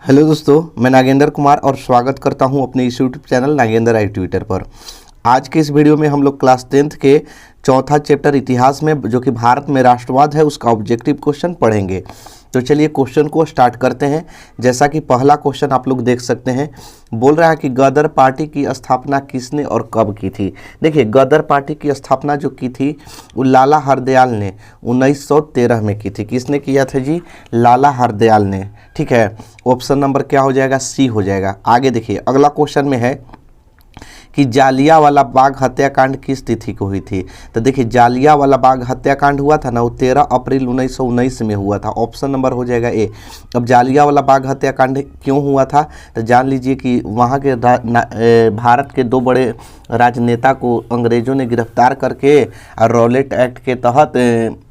Hello दोस्तों, मैं नागेंद्र कुमार और स्वागत करता हूं अपने इस यूट्यूब चैनल नागेंद्र आई ट्विटर पर। आज के इस वीडियो में हम लोग क्लास 10th के चौथा चैप्टर इतिहास में जो कि भारत में राष्ट्रवाद है उसका ऑब्जेक्टिव क्वेश्चन पढ़ेंगे। तो चलिए क्वेश्चन को स्टार्ट करते हैं। जैसा कि पहला क्वेश्चन आप लोग देख सकते हैं, बोल रहा है कि गदर पार्टी की स्थापना किसने और कब की थी। देखिए, गदर पार्टी की स्थापना जो की थी वो लाला हरदयाल ने 1913 में की थी। किसने किया था जी? लाला हरदयाल ने। ठीक है, ऑप्शन नंबर क्या हो जाएगा? सी हो जाएगा। आगे देखिए, अगला क्वेश्चन में है कि जालियावाला बाग हत्याकांड किस तिथि को हुई थी। तो देखिए, जालियावाला बाग हत्याकांड हुआ था ना, वो 13 अप्रैल 1919 में हुआ था। ऑप्शन नंबर हो जाएगा ए। अब जालियावाला बाग हत्याकांड क्यों हुआ था तो जान लीजिए कि वहाँ के भारत के दो बड़े राजनेता को अंग्रेज़ों ने गिरफ्तार करके और रॉलेट एक्ट के तहत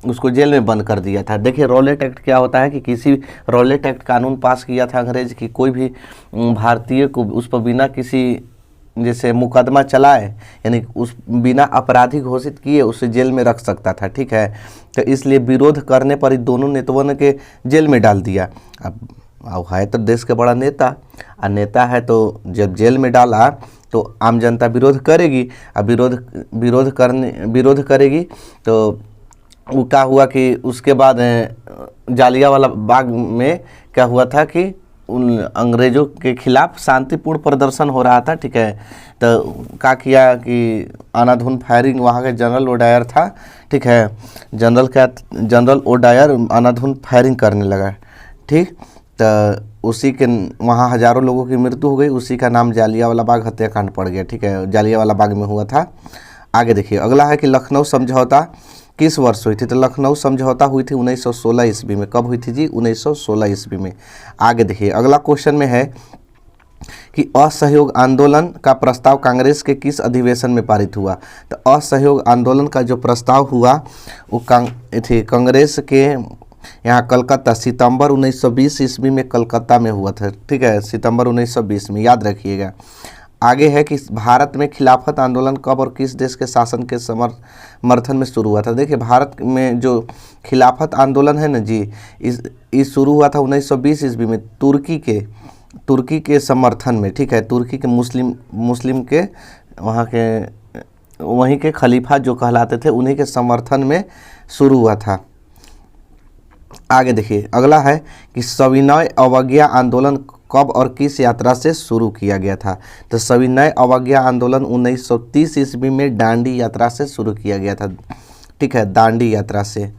उसको जेल में बंद कर दिया था। देखिए, रॉलेट एक्ट क्या होता है कि किसी रॉलेट एक्ट कानून पास किया था अंग्रेज़ की कोई भी भारतीय को उस पर बिना किसी जैसे मुकदमा चलाए, यानी उस बिना अपराधी घोषित किए उसे जेल में रख सकता था। ठीक है, तो इसलिए विरोध करने पर दोनों नेताओं ने के जेल में डाल दिया। अब है तो देश के बड़ा नेता, और नेता है तो जब जेल में डाला तो आम जनता विरोध करेगी। अब विरोध करेगी तो वो क्या हुआ कि उसके बाद जालियावाला बाग में क्या हुआ था कि उन अंग्रेज़ों के खिलाफ शांतिपूर्ण प्रदर्शन हो रहा था। ठीक है, तो क्या किया कि अंधाधुंध फायरिंग, वहाँ के जनरल ओडायर था। ठीक है, जनरल ओडायर अंधाधुंध फायरिंग करने लगा। ठीक, तो उसी के वहाँ हज़ारों लोगों की मृत्यु हो गई। उसी का नाम जालियावाला बाग हत्याकांड पड़ गया। ठीक है, जालियावाला बाग में हुआ था। आगे देखिए, अगला है कि लखनऊ समझौता किस वर्ष हुई थी। तो लखनऊ समझौता हुई थी 1916 ईस्वी में। कब हुई थी जी? 1916 ईस्वी में। आगे देखिए, अगला क्वेश्चन में है कि असहयोग आंदोलन का प्रस्ताव कांग्रेस के किस अधिवेशन में पारित हुआ। तो असहयोग आंदोलन का जो प्रस्ताव हुआ वो कांग्रेस के यहाँ कलकत्ता, सितंबर 1920 ईस्वी में कलकत्ता में हुआ था। ठीक है, सितंबर 1920 में, याद रखिएगा। आगे है कि भारत में खिलाफत आंदोलन कब और किस देश के शासन के समर्थन में शुरू हुआ था। देखिए, भारत में जो खिलाफत आंदोलन है ना जी, इस शुरू हुआ था 1920 ईस्वी में तुर्की के समर्थन में। ठीक है, तुर्की के मुस्लिम के वहीं के खलीफा जो कहलाते थे उन्हीं के समर्थन में शुरू हुआ था। आगे देखिए, अगला है कि सविनय अवज्ञा आंदोलन कब और किस यात्रा से शुरू किया गया था। तो सविनय अवज्ञा आंदोलन 1930 ईस्वी में दांडी यात्रा से शुरू किया गया था। ठीक है, दांडी यात्रा से।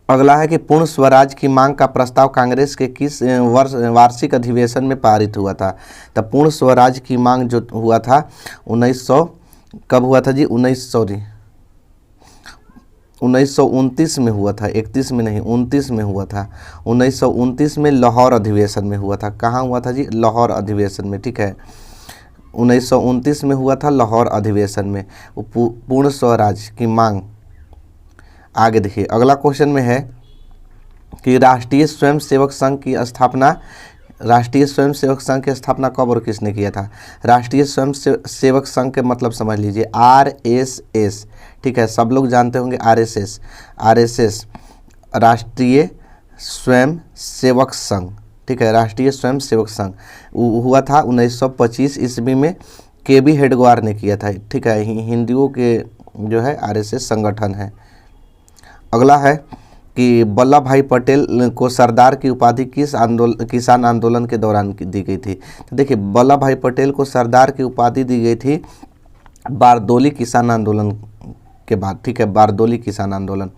अगला है कि पूर्ण स्वराज की मांग का प्रस्ताव कांग्रेस के किस वार्षिक अधिवेशन में पारित हुआ था। तो पूर्ण स्वराज की मांग जो हुआ था 1900 कब हुआ था जी? 1929 में हुआ था, 31 में नहीं, 29 में हुआ था। 1929 में लाहौर अधिवेशन में हुआ था। कहाँ हुआ था जी? लाहौर अधिवेशन में। ठीक है, 1929 में हुआ था लाहौर अधिवेशन में पूर्ण स्वराज की मांग। आगे देखिए, अगला क्वेश्चन में है कि राष्ट्रीय स्वयंसेवक संघ की स्थापना कब और किसने किया था। राष्ट्रीय स्वयंसेवक संघ के मतलब समझ लीजिए, RSS। ठीक है, सब लोग जानते होंगे RSS राष्ट्रीय स्वयंसेवक संघ। ठीक है, राष्ट्रीय स्वयंसेवक संघ हुआ था 1925 ईस्वी में। KB हेडगेवार ने किया था। ठीक है, हिंदुओं के जो है RSS संगठन है। अगला है कि वल्लभ भाई पटेल को सरदार की उपाधि किसान आंदोलन के दौरान दी गई थी। तो देखिए, वल्लभ भाई पटेल को सरदार की उपाधि दी गई थी बारदोली किसान आंदोलन के बाद। ठीक है, बारदोली किसान आंदोलन।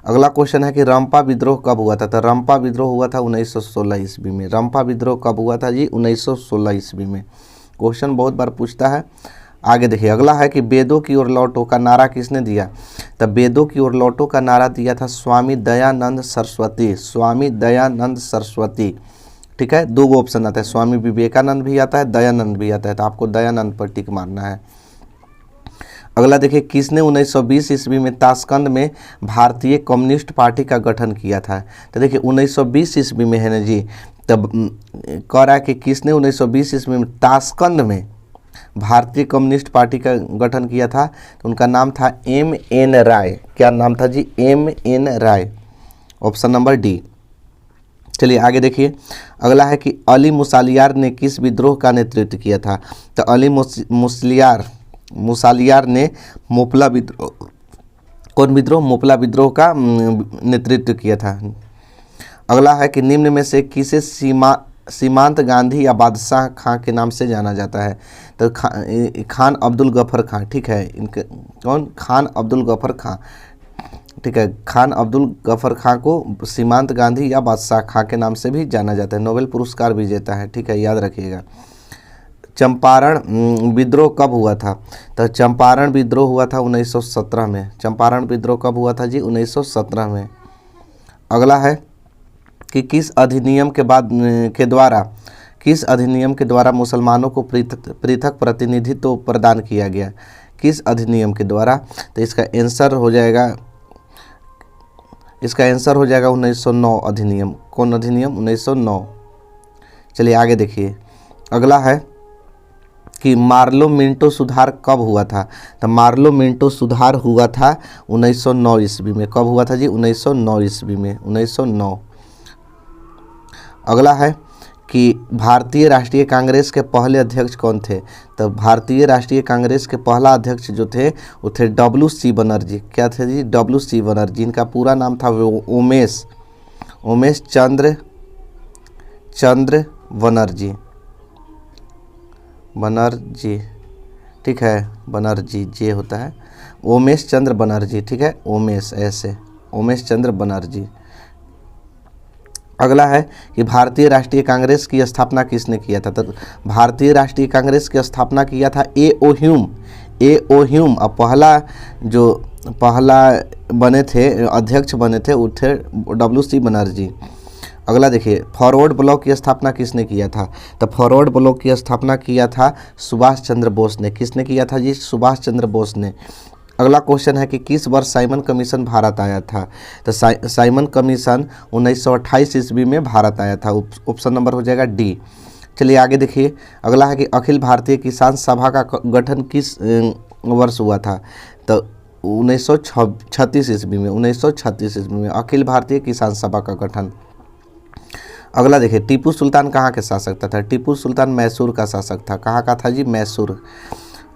अगला क्वेश्चन है कि रंपा विद्रोह कब हुआ था। तो रंपा विद्रोह हुआ था 1916 ईस्वी में। रंपा विद्रोह कब हुआ था जी? 1916 ईस्वी में। क्वेश्चन बहुत बार पूछता है। आगे देखिए, अगला है कि वेदों की ओर लौटो का नारा किसने दिया। तब वेदों की ओर लौटो का नारा दिया था स्वामी दयानंद सरस्वती। स्वामी दयानंद सरस्वती। ठीक है, दो ऑप्शन आता है, स्वामी विवेकानंद भी आता है, दयानंद भी आता है, तो आपको दयानंद पर टिक मारना है। अगला देखिए, किसने 1920 ईस्वी में ताशकंद में भारतीय कम्युनिस्ट पार्टी का गठन किया था। तो देखिए, 1920 ईस्वी में है ना जी, तब कह रहा है कि किसने 1920 ईस्वी में ताशकंद में भारतीय कम्युनिस्ट पार्टी का गठन किया था। तो उनका नाम था MN राय। क्या नाम था जी? MN Rai. Option number D. चलिए आगे देखिए। अगला है कि अली मुसालियार ने किस विद्रोह का नेतृत्व किया था? तो अली मुसालियार ने मोपला विद्रोह, कौन विद्रोह? मोपला विद्रोह का नेतृत्व किया था। अगला है कि निम्न में से किसे सीमांत गांधी या बादशाह खां के नाम से जाना जाता है? तो खान अब्दुल गफर खां, ठीक है। इनके कौन? खान अब्दुल गफर खां, ठीक है। खान अब्दुल गफर खां को सीमांत गांधी या बादशाह खां के नाम से भी जाना जाता है। नोबेल पुरस्कार विजेता है, ठीक है, याद रखिएगा। चंपारण विद्रोह कब हुआ था? तो चंपारण विद्रोह हुआ था 1917 में। चंपारण विद्रोह कब हुआ था जी? 1917 में। अगला है कि किस अधिनियम के द्वारा मुसलमानों को पृथक प्रतिनिधित्व प्रदान किया गया? किस अधिनियम के द्वारा? तो इसका आंसर हो जाएगा 1909 अधिनियम। कौन अधिनियम? 1909। चलिए आगे देखिए। अगला है कि मार्लो मिंटो सुधार कब हुआ था? तो मार्लो मिंटो सुधार हुआ था 1909 ईस्वी में। कब हुआ था जी? 1909 ईस्वी में, 1909। अगला है कि भारतीय राष्ट्रीय कांग्रेस के पहले अध्यक्ष कौन थे? तो भारतीय राष्ट्रीय कांग्रेस के पहला अध्यक्ष जो थे वो थे WC बनर्जी। क्या थे जी? WC बनर्जी। इनका पूरा नाम था उमेश चंद्र बनर्जी, ठीक है। बनर्जी जे होता है, उमेश चंद्र बनर्जी, ठीक है। उमेश चंद्र बनर्जी। अगला है कि भारतीय राष्ट्रीय कांग्रेस की स्थापना किसने किया था? तो भारतीय राष्ट्रीय कांग्रेस की स्थापना किया था A.O. ह्यूम। और पहला बने थे, अध्यक्ष बने थे, वो थे WC बनर्जी। अगला देखिए, फॉरवर्ड ब्लॉक की स्थापना किसने किया था? तो फॉरवर्ड ब्लॉक की स्थापना किया था सुभाष चंद्र बोस ने। किसने किया था जी? सुभाष चंद्र बोस ने। अगला क्वेश्चन है कि किस वर्ष साइमन कमीशन भारत आया था? तो साइमन कमीशन 1928 ईस्वी में भारत आया था। ऑप्शन नंबर हो जाएगा डी। चलिए आगे देखिए। अगला है कि अखिल भारतीय किसान सभा का गठन किस वर्ष हुआ था? तो 1936 ईस्वी में, 1936 ईस्वी में अखिल भारतीय किसान सभा का गठन। अगला देखिए, टीपू सुल्तान कहाँ के शासक था? टीपू सुल्तान मैसूर का शासक था। कहाँ का था जी? मैसूर।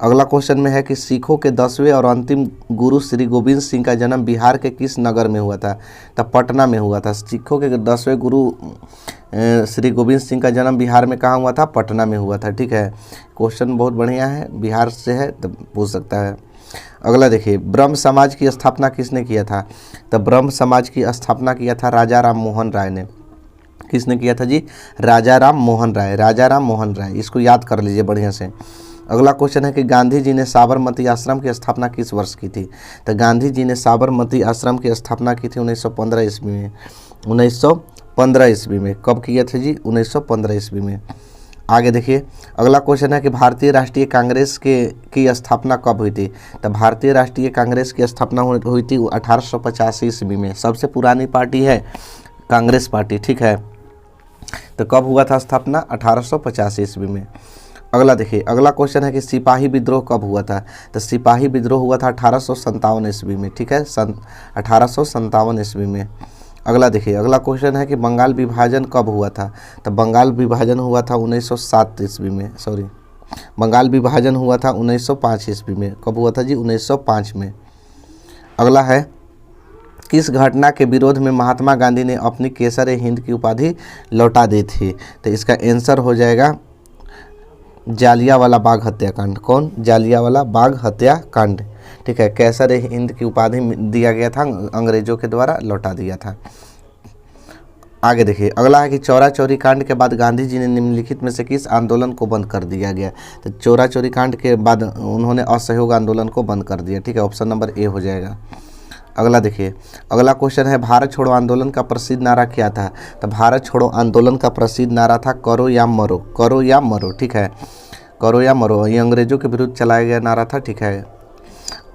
अगला क्वेश्चन में है कि सिखों के 10वें और अंतिम गुरु श्री गोविंद सिंह का जन्म बिहार के किस नगर में हुआ था? तो पटना में हुआ था। सिखों के 10वें गुरु श्री गोविंद सिंह का जन्म बिहार में कहाँ हुआ था? पटना में हुआ था, ठीक है। क्वेश्चन बहुत बढ़िया है, बिहार से है तो पूछ सकता है। अगला देखिए, ब्रह्म समाज की स्थापना किसने किया था? तो ब्रह्म समाज की स्थापना किया था राजा राम मोहन राय ने। किसने किया था जी? राजा राम मोहन राय। इसको याद कर लीजिए बढ़िया से। अगला क्वेश्चन है कि गांधी जी ने साबरमती आश्रम की स्थापना किस वर्ष की थी? तो गांधी जी ने साबरमती आश्रम की स्थापना की थी 1915 ईस्वी में। 1915 ईस्वी में। कब किए थे जी? 1915 ईस्वी में। आगे देखिए। अगला क्वेश्चन है कि भारतीय राष्ट्रीय कांग्रेस की स्थापना कब हुई थी? तो भारतीय राष्ट्रीय कांग्रेस की स्थापना हुई थी 1885 ईस्वी में। सबसे पुरानी पार्टी है कांग्रेस पार्टी, ठीक है। तो कब हुआ था स्थापना? 1885 ईस्वी में। अगला देखिए। अगला क्वेश्चन है कि सिपाही विद्रोह कब हुआ था? तो सिपाही विद्रोह हुआ था 1857 ईस्वी में, ठीक है। 1857 ईस्वी में। अगला देखिए। अगला क्वेश्चन है कि बंगाल विभाजन कब हुआ था? तो बंगाल विभाजन हुआ था 1907 ईस्वी में। बंगाल विभाजन हुआ था 1905 ईस्वी में। कब हुआ था जी? 1905 में। अगला है, किस घटना के विरोध में महात्मा गांधी ने अपनी केसर हिंद की उपाधि लौटा दी थी? तो इसका आंसर हो जाएगा जालियांवाला बाग हत्याकांड। कौन? जालियांवाला बाग हत्याकांड, ठीक है। केसर हिंद की उपाधि दिया गया था, अंग्रेजों के द्वारा लौटा दिया था। आगे देखिए। अगला है कि चौरा चौरी कांड के बाद गांधी जी ने निम्नलिखित में से किस आंदोलन को बंद कर दिया गया? तो चौरा चौरी कांड के बाद उन्होंने असहयोग आंदोलन को बंद कर दिया, ठीक है। ऑप्शन नंबर ए हो जाएगा। अगला देखिए। अगला क्वेश्चन है, भारत छोड़ो आंदोलन का प्रसिद्ध नारा क्या था? तो भारत छोड़ो आंदोलन का प्रसिद्ध नारा था करो या मरो, करो या मरो, ठीक है। करो या मरो, ये अंग्रेजों के विरुद्ध चलाया गया नारा था, ठीक है।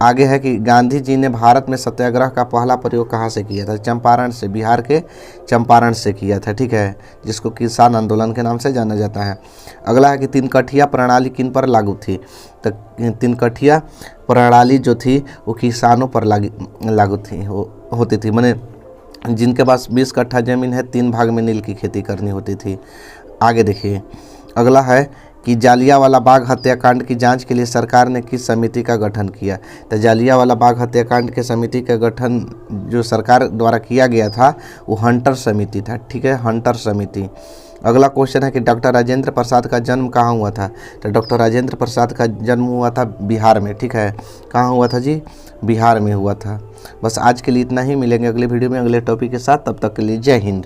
आगे है कि गांधी जी ने भारत में सत्याग्रह का पहला प्रयोग कहाँ से किया था? चंपारण से, बिहार के चंपारण से किया था, ठीक है, जिसको किसान आंदोलन के नाम से जाना जाता है। अगला है कि तीनकठिया प्रणाली किन पर लागू थी? तो तीनकठिया प्रणाली जो थी वो किसानों पर लागू थी, होती थी। माने जिनके पास 20 कट्ठा ज़मीन है 3 भाग में नील की खेती करनी होती थी। आगे देखिए, अगला है कि जालियांवाला बाग हत्याकांड की जांच के लिए सरकार ने किस समिति का गठन किया। तो जालियांवाला बाग हत्याकांड के समिति का गठन जो सरकार द्वारा किया गया था वो हंटर समिति था। ठीक है, हंटर समिति। अगला क्वेश्चन है कि डॉक्टर राजेंद्र प्रसाद का जन्म कहाँ हुआ था। तो डॉक्टर राजेंद्र प्रसाद का जन्म हुआ था बिहार में। ठीक है, कहाँ हुआ था जी, बिहार में हुआ था। बस आज के लिए इतना ही, मिलेंगे अगले वीडियो में अगले टॉपिक के साथ, तब तक के लिए जय हिंद।